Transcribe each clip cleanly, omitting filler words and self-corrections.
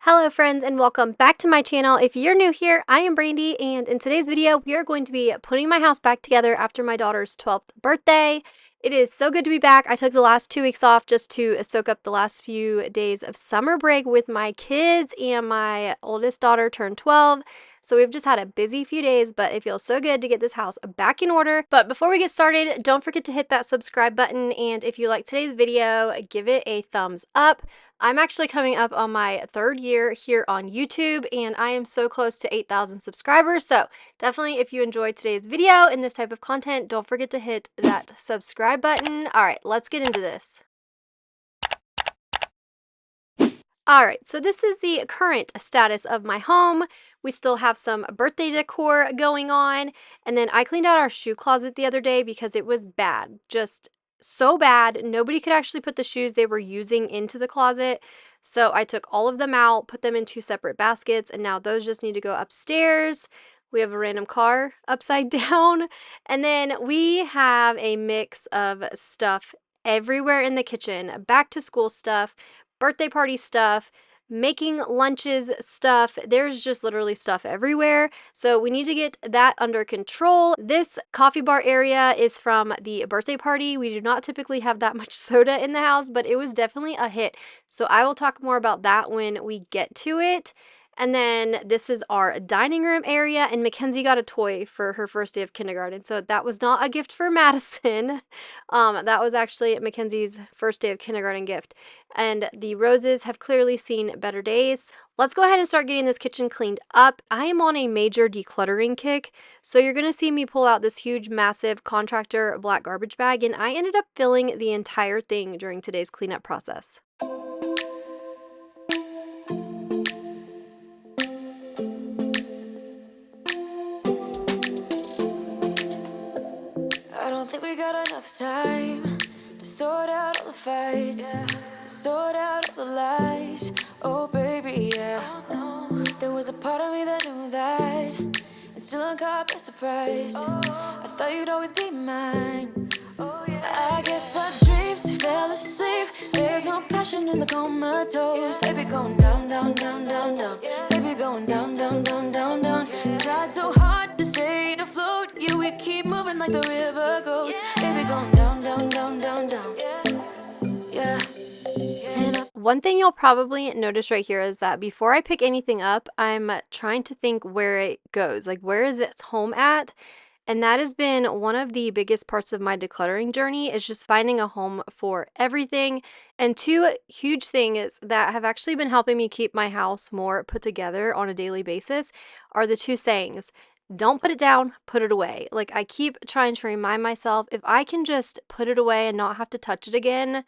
Hello friends and welcome back to my channel. If you're new here, I am Brandy, and in today's video we are going to be putting my house back together after my daughter's 12th birthday. It is so good to be back. I took the last 2 weeks off just to soak up the last few days of summer break with my kids, and my oldest daughter turned 12. So we've just had a busy few days, but it feels so good to get this house back in order. But before we get started, don't forget to hit that subscribe button, and if you like today's video, give it a thumbs up. I'm actually coming up on my 3rd year here on YouTube, and I am so close to 8,000 subscribers. So definitely, if you enjoyed today's video and this type of content, don't forget to hit that subscribe button. All right, let's get into this. All right, so this is the current status of my home. We still have some birthday decor going on, and then I cleaned out our shoe closet the other day because it was bad, just so bad. Nobody could actually put the shoes they were using into the closet. So I took all of them out, put them in 2 separate baskets, and now those just need to go upstairs. We have a random car upside down, and then we have a mix of stuff everywhere in the kitchen, back to school stuff, birthday party stuff, making lunches stuff. There's just literally stuff everywhere. So we need to get that under control. This coffee bar area is from the birthday party. We do not typically have that much soda in the house, but it was definitely a hit. So I will talk more about that when we get to it. And then this is our dining room area, and Mackenzie got a toy for her first day of kindergarten. So that was not a gift for Madison. That was actually Mackenzie's first day of kindergarten gift. And the roses have clearly seen better days. Let's go ahead and start getting this kitchen cleaned up. I am on a major decluttering kick, so you're going to see me pull out this huge, massive contractor black garbage bag, and I ended up filling the entire thing during today's cleanup process. I don't think we got enough time to sort out all the fights, to sort out all the lies. Oh baby, yeah. There was a part of me that knew that, and still I'm caught by surprise. I thought you'd always be mine. I guess our dreams fell asleep. There's no passion in the comatose. Baby going down, down, down, down, down. Baby going down, down, down, down, down. Tried so hard to stay afloat. Yeah, we keep moving like the river goes. Baby going down, down, down, down, down. Yeah. One thing you'll probably notice right here is that before I pick anything up, I'm trying to think where it goes. Like, where is its home at? And that has been one of the biggest parts of my decluttering journey, is just finding a home for everything. And 2 huge things that have actually been helping me keep my house more put together on a daily basis are the 2 sayings. Don't put it down, put it away. Like, I keep trying to remind myself, if I can just put it away and not have to touch it again,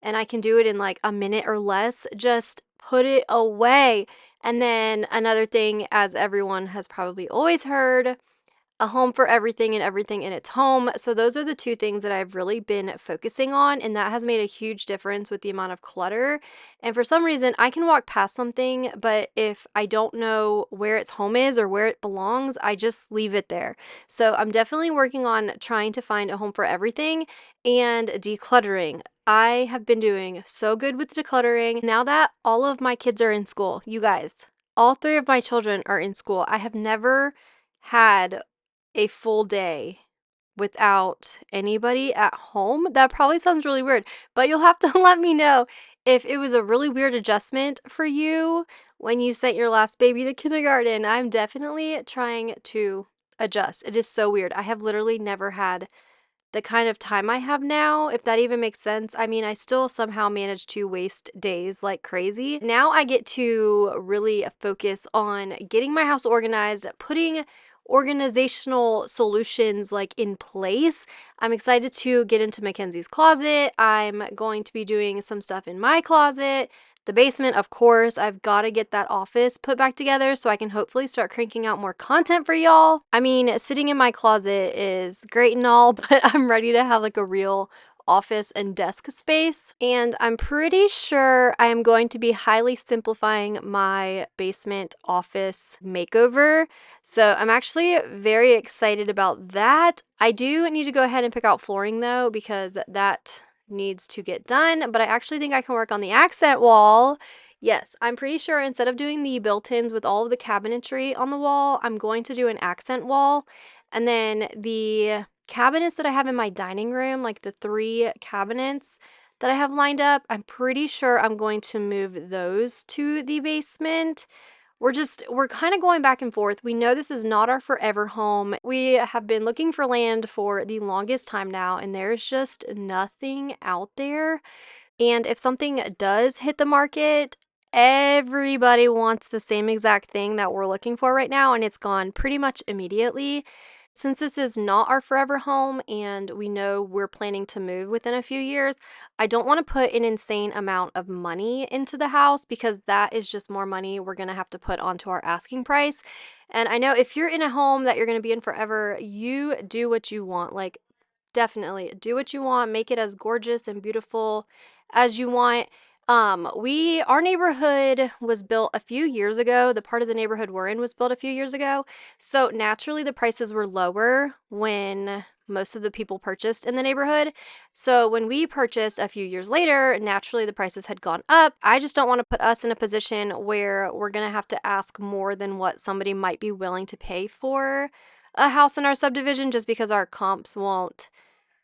and I can do it in like a minute or less, just put it away. And then another thing, as everyone has probably always heard, a home for everything and everything in its home. So those are the 2 things that I've really been focusing on, and that has made a huge difference with the amount of clutter. And for some reason, I can walk past something, but if I don't know where its home is or where it belongs, I just leave it there. So I'm definitely working on trying to find a home for everything and decluttering. I have been doing so good with decluttering. Now that all of my kids are in school, you guys, all 3 of my children are in school. I have never had a full day without anybody at home. That probably sounds really weird, but you'll have to let me know if it was a really weird adjustment for you when you sent your last baby to kindergarten. I'm definitely trying to adjust. It is so weird. I have literally never had the kind of time I have now, if that even makes sense. I mean, I still somehow manage to waste days like crazy. Now I get to really focus on getting my house organized, putting organizational solutions like in place. I'm excited to get into Mackenzie's closet. I'm going to be doing some stuff in my closet. The basement, of course, I've got to get that office put back together so I can hopefully start cranking out more content for y'all. I mean, sitting in my closet is great and all, but I'm ready to have like a real office and desk space, and I'm pretty sure I am going to be highly simplifying my basement office makeover. So I'm actually very excited about that. I do need to go ahead and pick out flooring though, because that needs to get done, but I actually think I can work on the accent wall. Yes, I'm pretty sure instead of doing the built-ins with all of the cabinetry on the wall, I'm going to do an accent wall. And then the cabinets that I have in my dining room, like the 3 cabinets that I have lined up, I'm pretty sure I'm going to move those to the basement. We're kind of going back and forth. We know this is not our forever home. We have been looking for land for the longest time now, and there's just nothing out there. And if something does hit the market, everybody wants the same exact thing that we're looking for right now, and it's gone pretty much immediately. Since this is not our forever home and we know we're planning to move within a few years, I don't want to put an insane amount of money into the house because that is just more money we're going to have to put onto our asking price. And I know if you're in a home that you're going to be in forever, you do what you want. Like, definitely do what you want, make it as gorgeous and beautiful as you want. Our neighborhood was built a few years ago. The part of the neighborhood we're in was built a few years ago. So naturally the prices were lower when most of the people purchased in the neighborhood. So when we purchased a few years later, naturally the prices had gone up. I just don't want to put us in a position where we're going to have to ask more than what somebody might be willing to pay for a house in our subdivision just because our comps won't.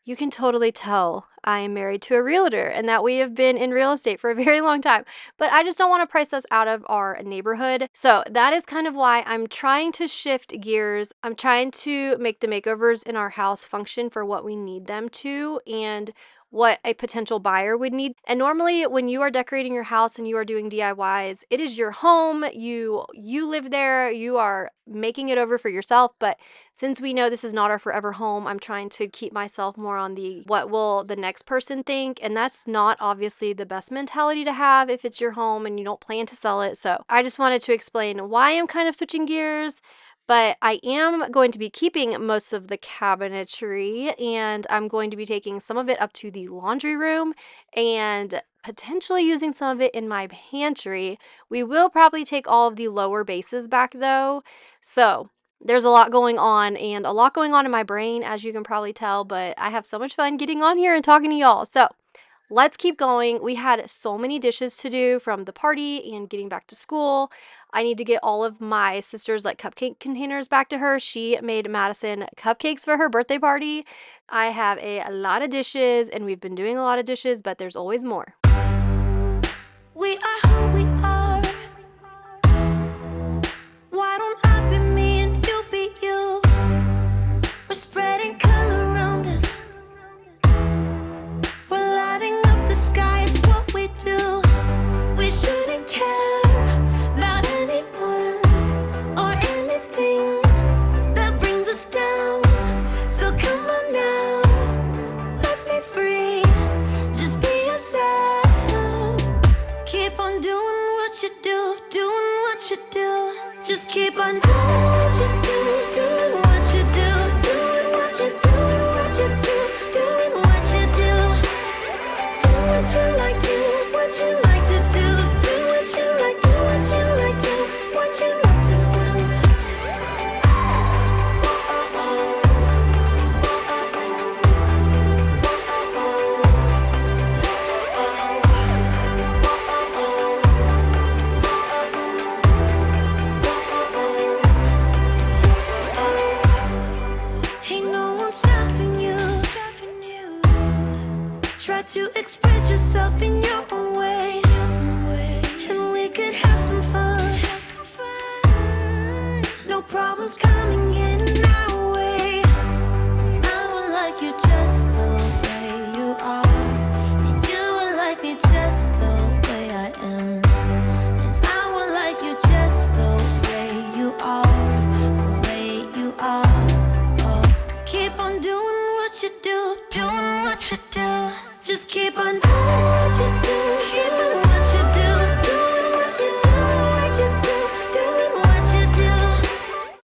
You can totally tell I am married to a realtor and that we have been in real estate for a very long time, but I just don't want to price us out of our neighborhood. So that is kind of why I'm trying to shift gears. I'm trying to make the makeovers in our house function for what we need them to and what a potential buyer would need. And normally when you are decorating your house and you are doing DIYs, it is your home. You live there, you are making it over for yourself, but since we know this is not our forever home, I'm trying to keep myself more on the what will the next person think, and that's not obviously the best mentality to have if it's your home and you don't plan to sell it. So I just wanted to explain why I'm kind of switching gears, but I am going to be keeping most of the cabinetry and I'm going to be taking some of it up to the laundry room and potentially using some of it in my pantry. We will probably take all of the lower bases back though. So there's a lot going on and a lot going on in my brain, as you can probably tell, but I have so much fun getting on here and talking to y'all. So let's keep going. We had so many dishes to do from the party and getting back to school. I need to get all of my sister's like cupcake containers back to her. She made Madison cupcakes for her birthday party. I have a lot of dishes and we've been doing a lot of dishes, but there's always more. We are who we are. Why don't I be me and you be you? We're spreading color around us. We're lighting up the sky, it's what we do. We shouldn't care about anyone or anything that brings us down. So come on now, let's be free. Just be yourself. Keep on doing what you do, doing what you do. Just keep on doing what you do, doing what you do, doing what you do, doing what you do, doing what you do. Do what you like, do what you like to do, do what you like, do what you like, do what you like to do. Ain't no one stopping you. Try to express yourself in your own way, and we could have some fun. No problems coming in our way. I would like you just the way you are, and you would like me just the way I am. And I would like you just the way you are, the way you are. Oh, keep on doing what you do, doing what you do. Just keep on doing what you do, doing what you do, doing what you do, what you do, doing what you do.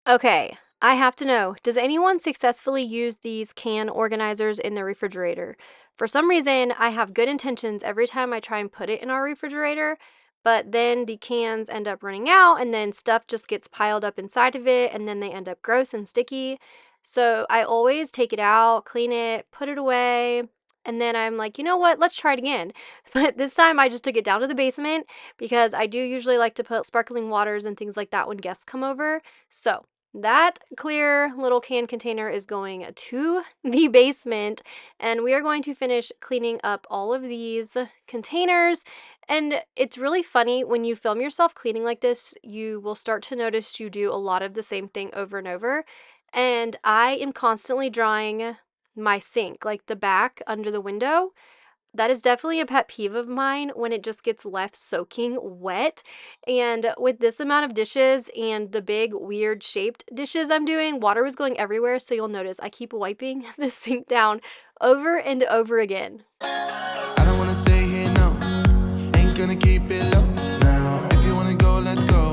Okay, I have to know, does anyone successfully use these can organizers in their refrigerator? For some reason, I have good intentions every time I try and put it in our refrigerator, but then the cans end up running out and then stuff just gets piled up inside of it and then they end up gross and sticky. So I always take it out, clean it, put it away, And then I'm like, you know what? Let's try it again. But this time I just took it down to the basement because I do usually like to put sparkling waters and things like that when guests come over. So that clear little can container is going to the basement, and we are going to finish cleaning up all of these containers. And it's really funny when you film yourself cleaning like this, you will start to notice you do a lot of the same thing over and over. And I am constantly drying my sink, like the back under the window. That is definitely a pet peeve of mine when it just gets left soaking wet. And with this amount of dishes and the big weird shaped dishes I'm doing, water was going everywhere. So you'll notice I keep wiping the sink down over and over again. I don't wanna stay here, no. Ain't gonna keep it low now. If you wanna go, let's go.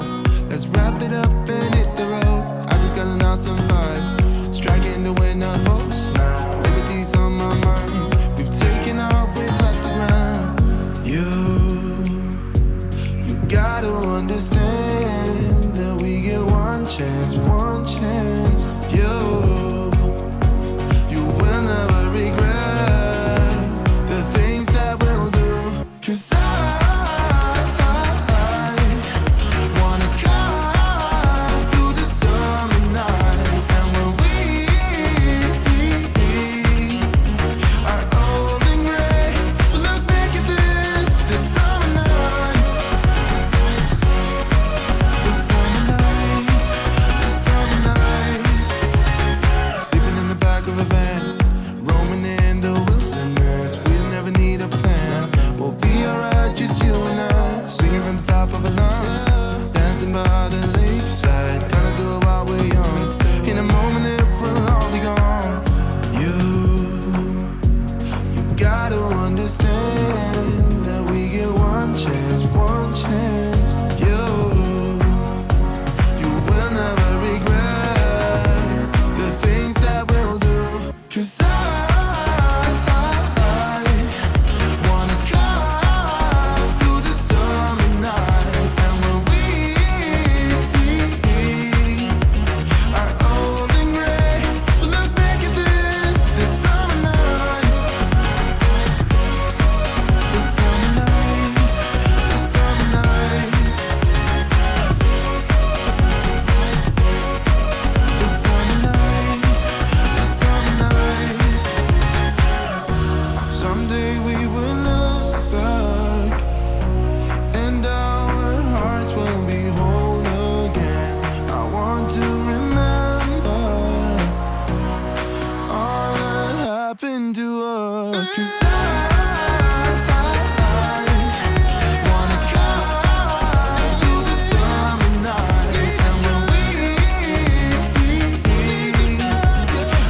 Let's wrap it up and hit the road. I just got an awesome vibe. Striking the winner post now. Liberty's on my mind. We've taken off, we've left the ground. You gotta understand that we get one chance, one chance. You will never regret the things that we'll do. 'Cause I wanna drive through the summer night. And when we are old and gray, we'll look back at this summer night. The summer night, the summer night. Sleeping in the back of a van, roaming in the wilderness. We'll never need a plan. We'll be alright, just you and I. Singing from the top of our lungs, dancing by the lakeside. Gonna do it while we're young. In a moment it will all be gone. You gotta understand that we get one chance, one chance. You will never regret the things that we'll do. 'Cause I wanna drive through the summer night. And when we are old and gray, we'll look back at this summer night. The summer night, the summer night. The summer night, the summer night. Someday we will look back, and our hearts will be whole again. I want to remember all that happened to us. 'Cause I wanna drive through the summer night. And when we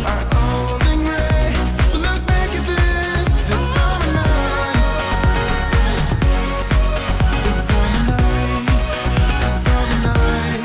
are old and gray, we'll look back at this summer night. The summer night, the summer night.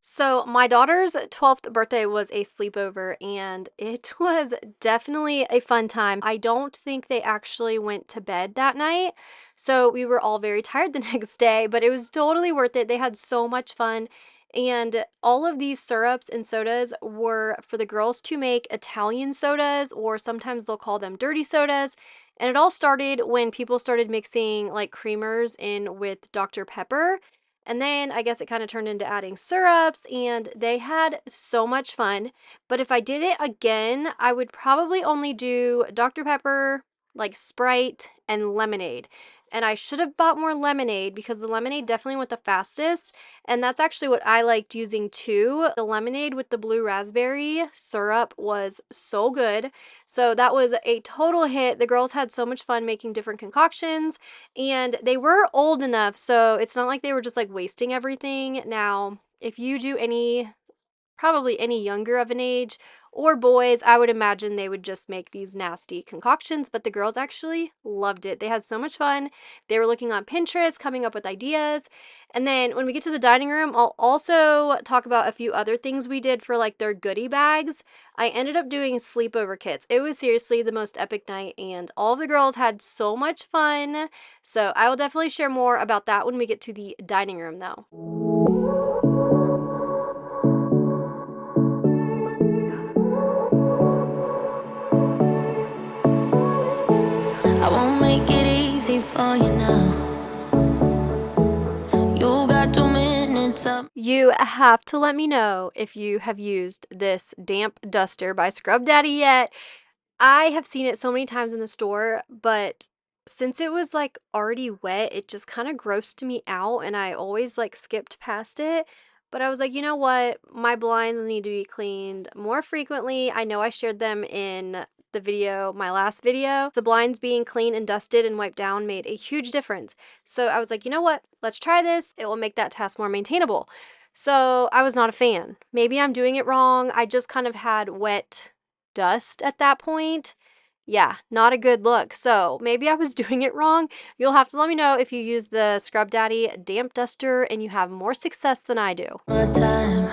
So, my daughter's 12th birthday was a sleepover, and it was definitely a fun time. I don't think they actually went to bed that night, so we were all very tired the next day, but it was totally worth it. They had so much fun, and all of these syrups and sodas were for the girls to make Italian sodas, or sometimes they'll call them dirty sodas. And it all started when people started mixing like creamers in with Dr. Pepper. And then I guess it kind of turned into adding syrups, and they had so much fun. But if I did it again, I would probably only do Dr. Pepper, like Sprite, and lemonade. And I should have bought more lemonade because the lemonade definitely went the fastest. And that's actually what I liked using too. The lemonade with the blue raspberry syrup was so good. So that was a total hit. The girls had so much fun making different concoctions, and they were old enough, so it's not like they were just like wasting everything. Now, if you do probably any younger of an age, or boys, I would imagine they would just make these nasty concoctions, but the girls actually loved it. They had so much fun. They were looking on Pinterest, coming up with ideas. And then when we get to the dining room, I'll also talk about a few other things we did for like their goodie bags. I ended up doing sleepover kits. It was seriously the most epic night, and all of the girls had so much fun. So I will definitely share more about that when we get to the dining room though. ready for you now. You got 2 minutes up. You have to let me know if you have used this damp duster by Scrub Daddy yet. I have seen it so many times in the store, but since it was like already wet, it just kind of grossed me out and I always like skipped past it. But I was like, you know what? My blinds need to be cleaned more frequently. I know I shared them in the video, my last video. The blinds being clean and dusted and wiped down made a huge difference. So I was like, you know what? Let's try this. It will make that task more maintainable. So I was not a fan. Maybe I'm doing it wrong. I just kind of had wet dust at that point. Yeah, not a good look. So maybe I was doing it wrong. You'll have to let me know if you use the Scrub Daddy damp duster and you have more success than I do. More time.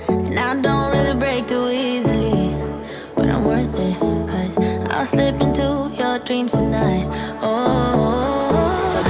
And I don't really break too easily, but I'm worth it, 'cause I'll slip into your dreams tonight. Oh, so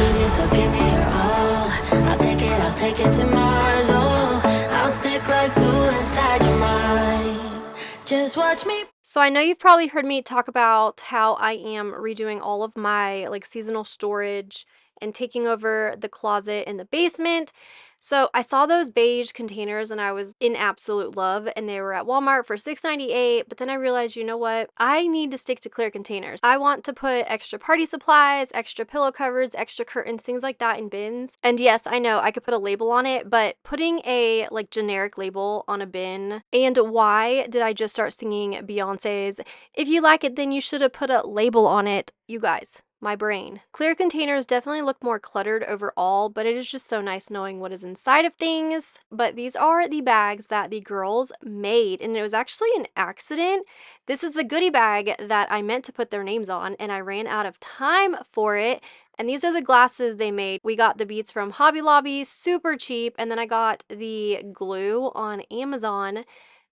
give me your all. I'll take it to Mars. Oh, I'll stick like glue inside your mind. Just watch me. So I know you've probably heard me talk about how I am redoing all of my like seasonal storage and taking over the closet in the basement. So I saw those beige containers and I was in absolute love, and they were at Walmart for $6.98, but then I realized, you know what? I need to stick to clear containers. I want to put extra party supplies, extra pillow covers, extra curtains, things like that in bins. And yes, I know I could put a label on it, but putting a like generic label on a bin, and why did I just start singing Beyonce's "If you like it, then you should have put a label on it"? You guys, my brain. Clear containers definitely look more cluttered overall, but it is just so nice knowing what is inside of things. But these are the bags that the girls made, and it was actually an accident. This is the goodie bag that I meant to put their names on, and I ran out of time for it. And these are the glasses they made. We got the beads from Hobby Lobby, super cheap, and then I got the glue on Amazon,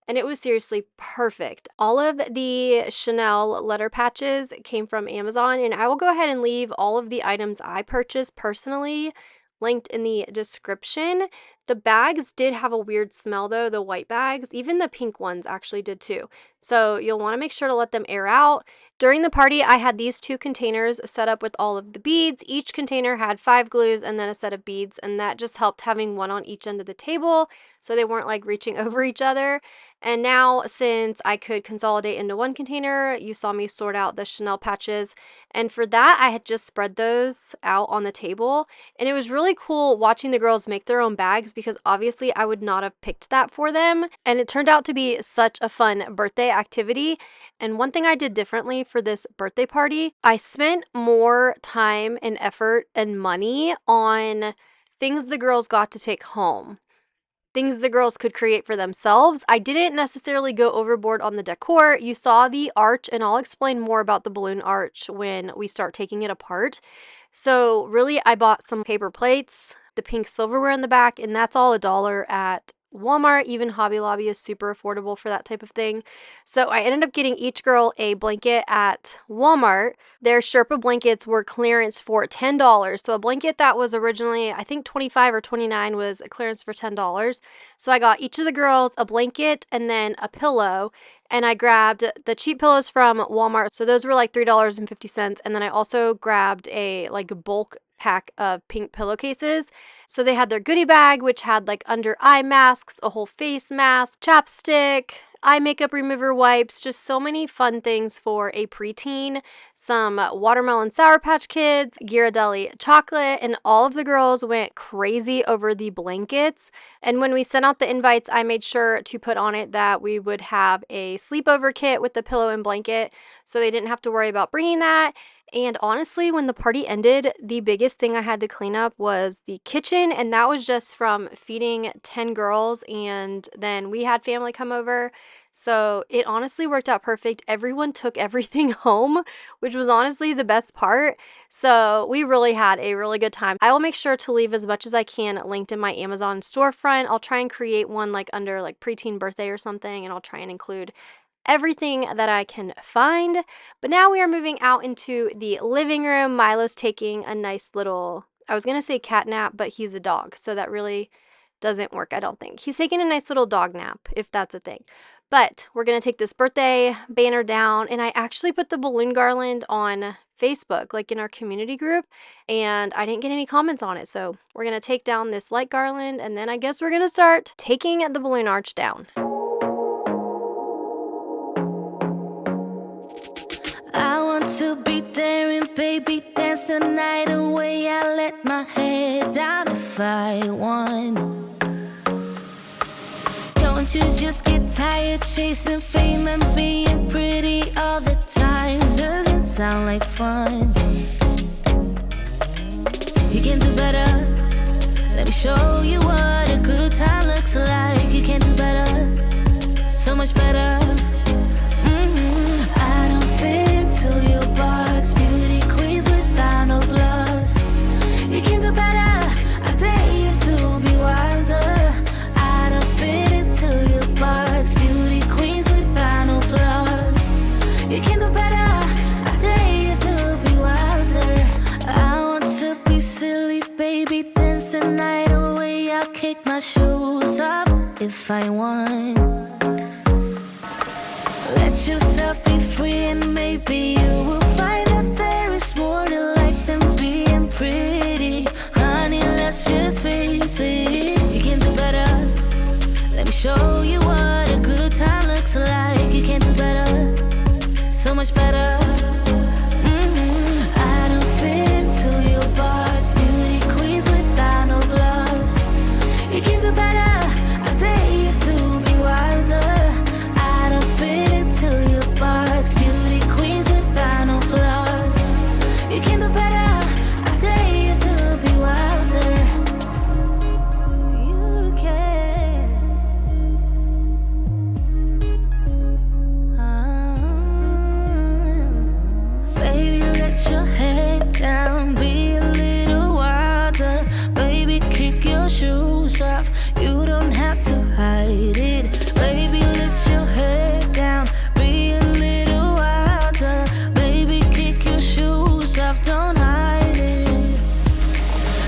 and it was seriously perfect. All of the Chanel letter patches came from Amazon, and I will go ahead and leave all of the items I purchased personally linked in the description. The bags did have a weird smell though, the white bags. Even the pink ones actually did too. So you'll want to make sure to let them air out. During the party, I had these 2 containers set up with all of the beads. Each container had 5 glues and then a set of beads, and that just helped having one on each end of the table so they weren't like reaching over each other. And now, since I could consolidate into one container, you saw me sort out the Chanel patches. And for that, I had just spread those out on the table. And it was really cool watching the girls make their own bags, because obviously I would not have picked that for them. And it turned out to be such a fun birthday activity. And one thing I did differently for this birthday party, I spent more time and effort and money on things the girls got to take home, things the girls could create for themselves. I didn't necessarily go overboard on the decor. You saw the arch, and I'll explain more about the balloon arch when we start taking it apart. So really, I bought some paper plates, the pink silverware in the back, and that's all $1 at Walmart. Even Hobby Lobby is super affordable for that type of thing. So I ended up getting each girl a blanket at Walmart. Their Sherpa blankets were clearance for $10. So a blanket that was originally, I think, $25 or $29 was a clearance for $10. So I got each of the girls a blanket and then a pillow. And I grabbed the cheap pillows from Walmart. So those were like $3.50. And then I also grabbed a like bulk pack of pink pillowcases. So they had their goodie bag, which had like under eye masks, a whole face mask, chapstick, eye makeup remover wipes, just so many fun things for a preteen, some watermelon Sour Patch Kids, Ghirardelli chocolate, and all of the girls went crazy over the blankets. And when we sent out the invites, I made sure to put on it that we would have a sleepover kit with the pillow and blanket, so they didn't have to worry about bringing that. And honestly, when the party ended, the biggest thing I had to clean up was the kitchen, and that was just from feeding 10 girls, and then we had family come over. So it honestly worked out perfect. Everyone took everything home, which was honestly the best part. So we really had a really good time. I will make sure to leave as much as I can linked in my Amazon storefront. I'll try and create one like under like preteen birthday or something, and I'll try and include everything that I can find. But now we are moving out into the living room. Milo's taking a nice little, I was going to say cat nap, but he's a dog, so that really doesn't work, I don't think. He's taking a nice little dog nap, if that's a thing. But we're going to take this birthday banner down, and I actually put the balloon garland on Facebook, like in our community group, and I didn't get any comments on it. So we're gonna take down this light garland, and then I guess we're gonna start taking the balloon arch down. I want to be daring, baby, dance the night away. I let my hair down if I want. Don't you just get tired chasing fame and being pretty all the time? Doesn't sound like fun. You can do better. Let me show you what a good time looks like. You can do better, so much better. I don't fit into your box. Beauty queens without no flaws. You can do better. I dare you to be wilder. I don't fit into your box. Beauty queens without no flaws. You can do better. I dare you to be wilder. I want to be silly, baby, dance the night away. I'll kick my shoes off if I want. Let yourself be free and maybe you will find that there is more to life than being pretty. Honey, let's just face it. You can do better. Let me show you what a good time looks like. You can do better, so much better. I don't fit into your box. Beauty queens without no flaws. You can do better. I dare you to be wilder. I don't fit into your box. Beauty queens without no flaws. You can do better. I dare you to be wilder. You can. Baby, let your head down. Be a little wilder. Baby, kick your shoes off. You don't have to hide it. Baby, let your head down. Be a little wilder. Baby, kick your shoes off. Don't hide it.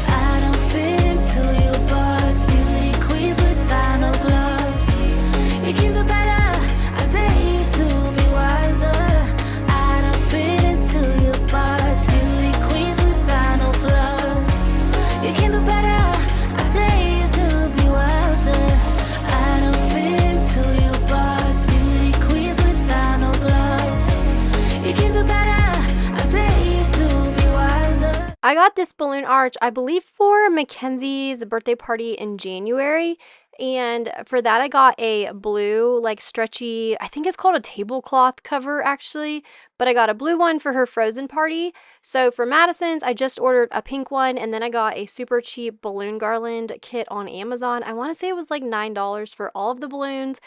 I don't fit into your box. Beauty queens without no flaws. You can do better. I dare you to be wilder. I don't fit into your box. Beauty queens without no flaws. You can do better. I dare you to be wilder. I don't fit into your box. Beauty queens without no flaws. You can do better. I dare you to be wilder. I got this balloon arch, I believe, for Mackenzie's birthday party in January. And for that, I got a blue, like stretchy, I think it's called a tablecloth cover actually, but I got a blue one for her frozen party. So for Madison's, I just ordered a pink one, and then I got a super cheap balloon garland kit on Amazon. I want to say it was like $9 for all of the balloons.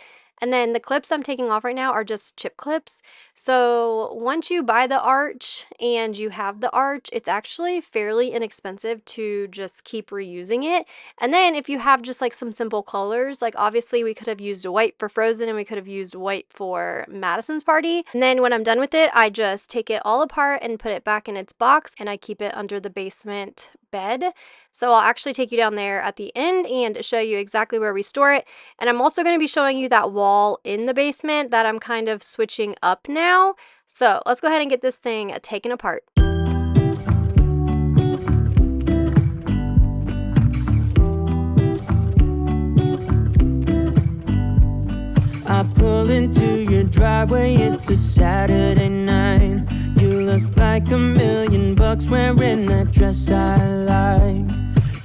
And then the clips I'm taking off right now are just chip clips. So once you buy the arch and you have the arch, it's actually fairly inexpensive to just keep reusing it. And then if you have just like some simple colors, like obviously we could have used white for Frozen and we could have used white for Madison's party. And then when I'm done with it, I just take it all apart and put it back in its box, and I keep it under the basement bed. So I'll actually take you down there at the end and show you exactly where we store it. And I'm also going to be showing you that wall in the basement that I'm kind of switching up now. So let's go ahead and get this thing taken apart. I pull into your driveway, it's a Saturday night. You look like $1,000,000 wearing that dress I like.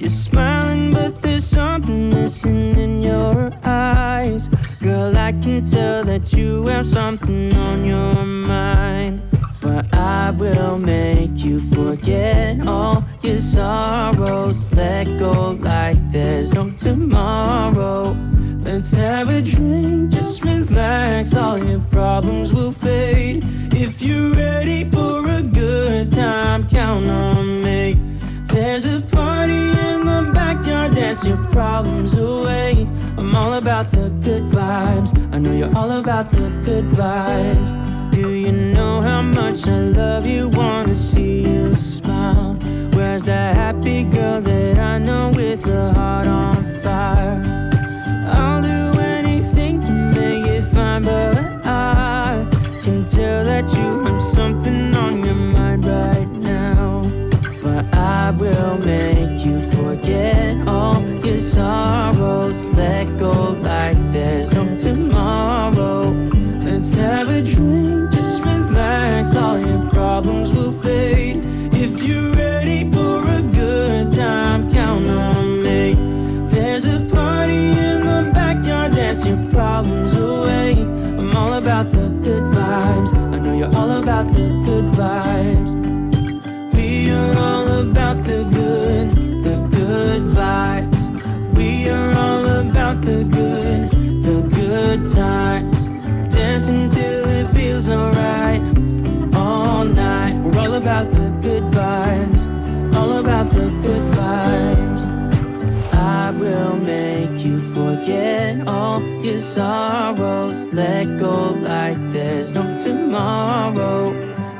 You're smiling, but there's something missing in your eyes. Girl, I can tell that you have something on your mind. But I will make you forget all your sorrows. Let go like there's no tomorrow. Let's have a drink, just relax, all your problems will fade. If you're ready for a good time, count on me. There's a party in the backyard, dance your problems away. I'm all about the good vibes, I know you're all about the good vibes. Do you know how much I love you, wanna see you smile? Where's that happy girl that I know with a heart on fire? I'll do anything to make it fine, but I can tell that you have something on your mind right your sorrows. Let go like there's no tomorrow. Let's have a drink, just relax, all your problems will fade. If you're ready for a good time, count on me. There's a party in the backyard, dance your problems away. I'm all about the good vibes, I know you're all about the good vibes. We are all about the good vibes. We are all about the good times. Dance until it feels alright, all night. We're all about the good vibes, all about the good vibes. I will make you forget all your sorrows. Let go like there's no tomorrow.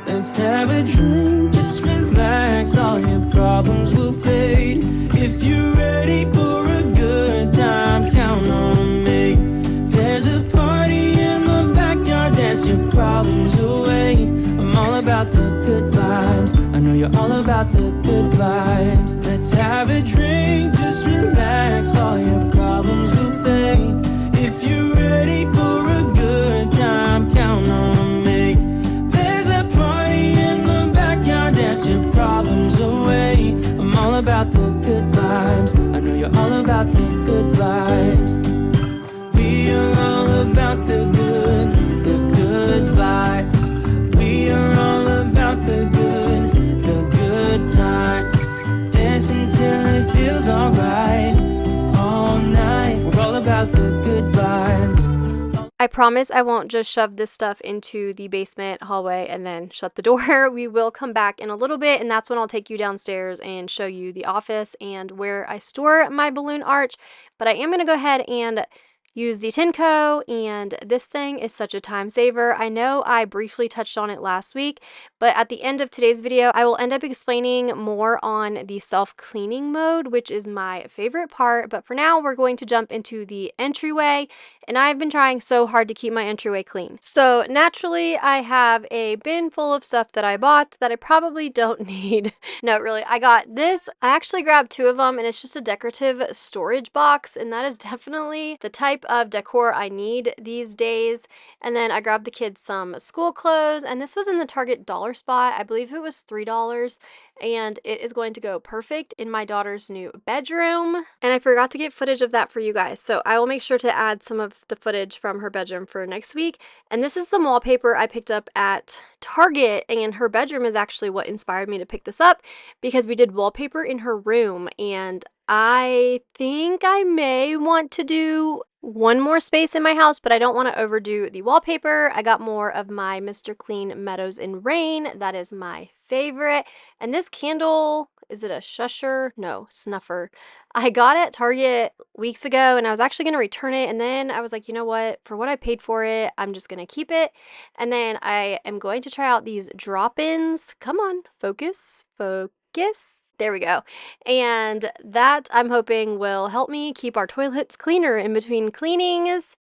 Let's have a drink, just relax, all your problems will fade. If you're ready for a good time, count on me. There's a party in the backyard, dance your problems away. I'm all about the good vibes, I know you're all about the good vibes. Let's have a drink, just relax, all your problems will fade. If you're ready for a good time, count on me. There's a party in the backyard, dance your problems away. I'm all about the good vibes, I know you're all about the good vibes. We are all about the good vibes. We are all about the good times. Dance until it feels alright, all night. We're all about the good vibes. I promise I won't just shove this stuff into the basement hallway and then shut the door. We will come back in a little bit, and that's when I'll take you downstairs and show you the office and where I store my balloon arch. But I am going to go ahead and use the Tinco, and this thing is such a time saver. I know I briefly touched on it last week, but at the end of today's video, I will end up explaining more on the self-cleaning mode, which is my favorite part. But for now, we're going to jump into the entryway, and I've been trying so hard to keep my entryway clean. So naturally, I have a bin full of stuff that I bought that I probably don't need. No, really, I got this. I actually grabbed 2 of them, and it's just a decorative storage box, and that is definitely the type of decor I need these days. And then I grabbed the kids some school clothes, and this was in the Target dollar spot. I believe it was $3, and it is going to go perfect in my daughter's new bedroom. And I forgot to get footage of that for you guys, so I will make sure to add some of the footage from her bedroom for next week. And this is the wallpaper I picked up at Target, and her bedroom is actually what inspired me to pick this up, because we did wallpaper in her room, and I think I may want to do one more space in my house, but I don't want to overdo the wallpaper. I got more of my Mr. Clean Meadows in Rain. That is my favorite. And this candle, is it a shusher? No, snuffer. I got it at Target weeks ago, and I was actually going to return it, and then I was like, you know what, for what I paid for it, I'm just going to keep it. And then I am going to try out these drop-ins. Come on, focus, focus. There we go. And that, I'm hoping, will help me keep our toilets cleaner in between cleanings.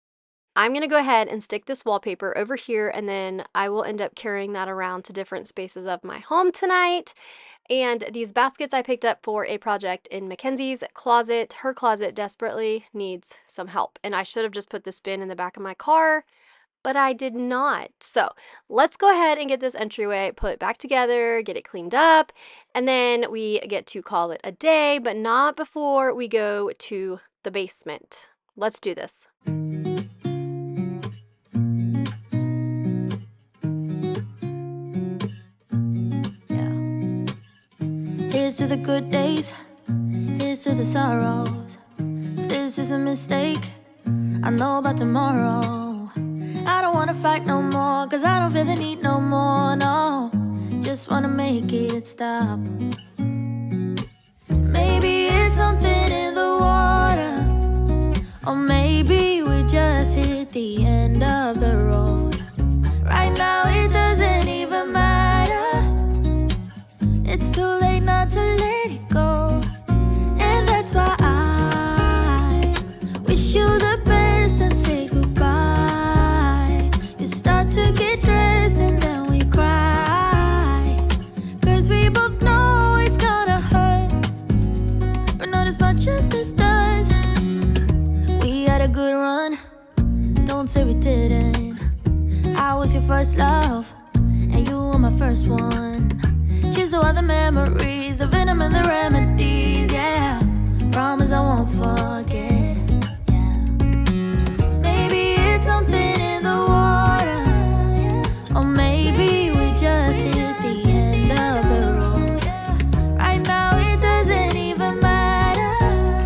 I'm going to go ahead and stick this wallpaper over here, and then I will end up carrying that around to different spaces of my home tonight. And these baskets I picked up for a project in Mackenzie's closet. Her closet desperately needs some help, and I should have just put this bin in the back of my car, but I did not. So let's go ahead and get this entryway put back together, get it cleaned up, and then we get to call it a day, but not before we go to the basement. Let's do this. Here's to the good days, here's to the sorrows. If this is a mistake, I know about tomorrow. I don't wanna fight no more, cause I don't feel the need no more, no. Just wanna make it stop. Maybe it's something in the water, or maybe we just hit the end of the road. Right now it doesn't even matter. It's too late not to let it go. And that's why I wish you the best and say goodbye. You start to get dressed and then we cry, cause we both know it's gonna hurt, but not as much Don't say we didn't. I was your first love, and you were my first one. Cheers to all the memories, the venom and the remedies, yeah. Promise I won't forget, yeah. Maybe it's something in the water, yeah. Or maybe we just hit the end of the road. Right now it doesn't even matter,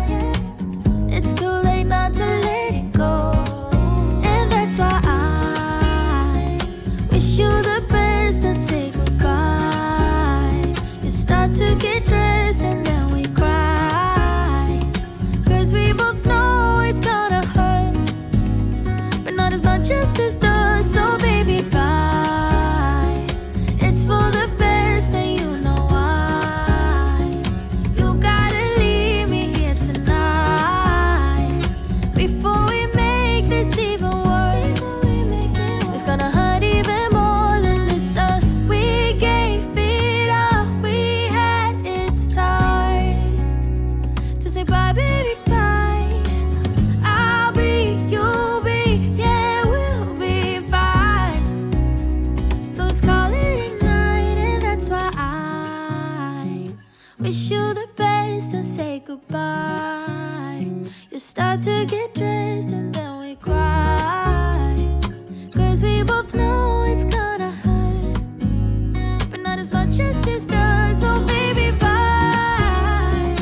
yeah. It's too late not to let it go. And that's why I wish you the best and say goodbye. You start to get dressed and then we cry, 'cause we both know it's gonna hurt, but not as much as this does. So baby, bye. It's for the best and you know why. You gotta leave me here tonight before we make this even worse. It's gonna hurt even more than this does. We gave it all we had. It's time to say bye, baby, bye. I'll be, you'll be, yeah, we'll be fine. So let's call it a night, and that's why I wish you the best and say goodbye. You start to get dressed and then we cry, 'cause we both know it's gonna hurt, but not as much as this does. So baby, bye.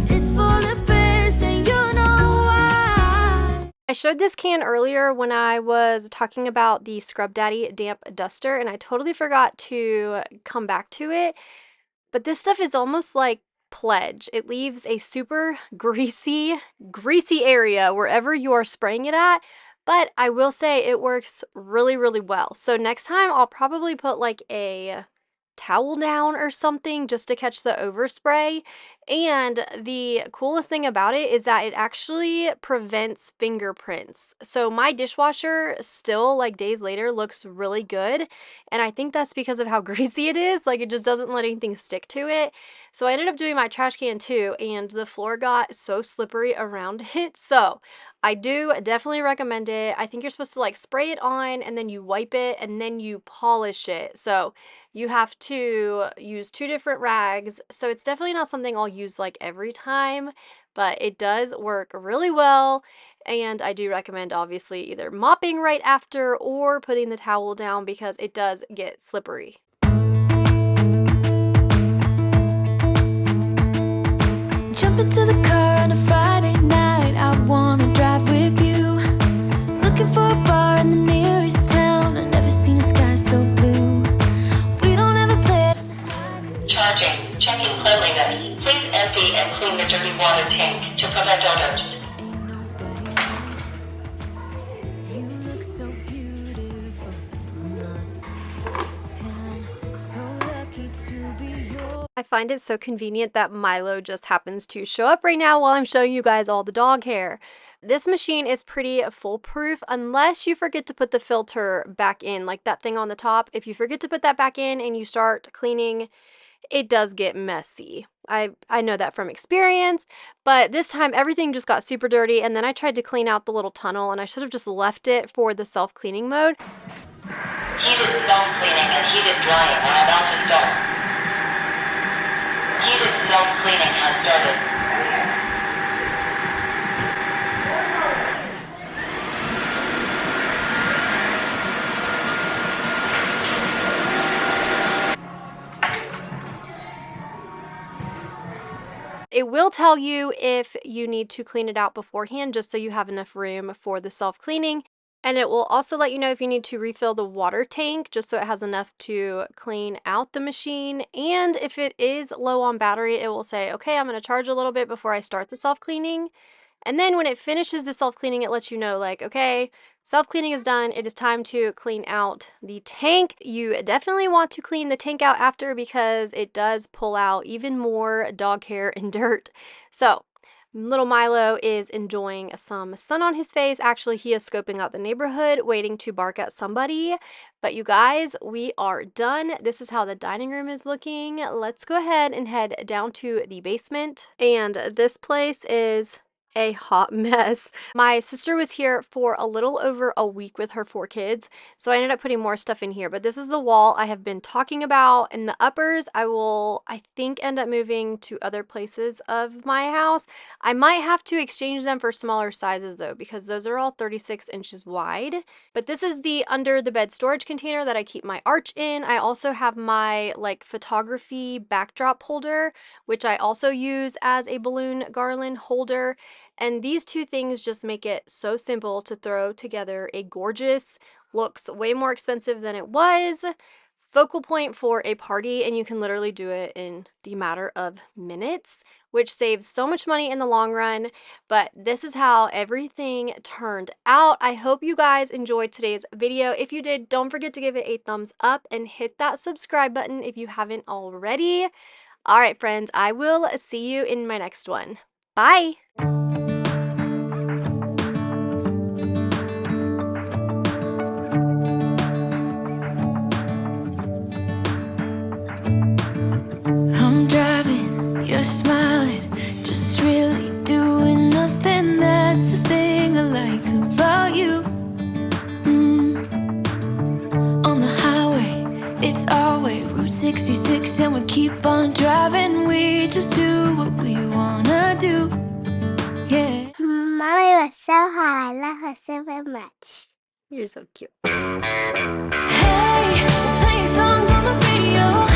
It's for the best and you know why. I showed this can earlier when I was talking about the Scrub Daddy damp duster, and I totally forgot to come back to it. But this stuff is almost like Pledge. It leaves a super greasy area wherever you are spraying it at. But I will say it works really, really well. So next time I'll probably put like a towel down or something just to catch the overspray. And the coolest thing about it is that it actually prevents fingerprints. So my dishwasher still, like days later, looks really good. And I think that's because of how greasy it is. Like it just doesn't let anything stick to it. So I ended up doing my trash can too, and the floor got so slippery around it. So I do definitely recommend it. I think you're supposed to like spray it on and then you wipe it and then you polish it. So you have to use 2 different rags. So it's definitely not something I'll use like every time, but it does work really well. And I do recommend obviously either mopping right after or putting the towel down because it does get slippery. Jump into the car on a Friday night. I wanna drive with you. Looking for a bar in the nearest town. I've never seen a sky so blue. We don't ever play. Charging. Checking cleanliness. Please empty and clean the dirty water tank to prevent odors. Ain't nobody home. You look so beautiful, and I'm so lucky to be yours. I find it so convenient that Milo just happens to show up right now while I'm showing you guys all the dog hair. This machine is pretty foolproof unless you forget to put the filter back in, like that thing on the top. If you forget to put that back in and you start cleaning, it does get messy. I know that from experience, but this time everything just got super dirty, and then I tried to clean out the little tunnel, and I should have just left it for the self-cleaning mode. Heated self-cleaning and heated drying are about to start. Heated self-cleaning has started. It will tell you if you need to clean it out beforehand, just so you have enough room for the self-cleaning. And it will also let you know if you need to refill the water tank, just so it has enough to clean out the machine. And if it is low on battery, it will say, okay, I'm going to charge a little bit before I start the self-cleaning. And then when it finishes the self-cleaning, it lets you know, like, okay, self-cleaning is done. It is time to clean out the tank. You definitely want to clean the tank out after because it does pull out even more dog hair and dirt. So little Milo is enjoying some sun on his face. Actually, he is scoping out the neighborhood, waiting to bark at somebody. But you guys, we are done. This is how the dining room is looking. Let's go ahead and head down to the basement. And this place is a hot mess. My sister was here for a little over a week with her 4 kids, so I ended up putting more stuff in here. But this is the wall I have been talking about. In the uppers, I will, I think, end up moving to other places of my house. I might have to exchange them for smaller sizes though, because those are all 36 inches wide. But this is the under the bed storage container that I keep my arch in. I also have my like photography backdrop holder, which I also use as a balloon garland holder. And these two things just make it so simple to throw together a gorgeous, looks way more expensive than it was, focal point for a party, and you can literally do it in the matter of minutes, which saves so much money in the long run. But this is how everything turned out. I hope you guys enjoyed today's video. If you did, don't forget to give it a thumbs up and hit that subscribe button if you haven't already. All right, friends, I will see you in my next one. Bye! I'm driving, you're smiling, just really doing nothing. That's the thing I like about you. On the highway, it's our way, Route 66, and we keep on driving. We just do what we wanna do. Yeah. Mommy was so hot. I love her so very much. You're so cute. Hey, playing songs on the radio.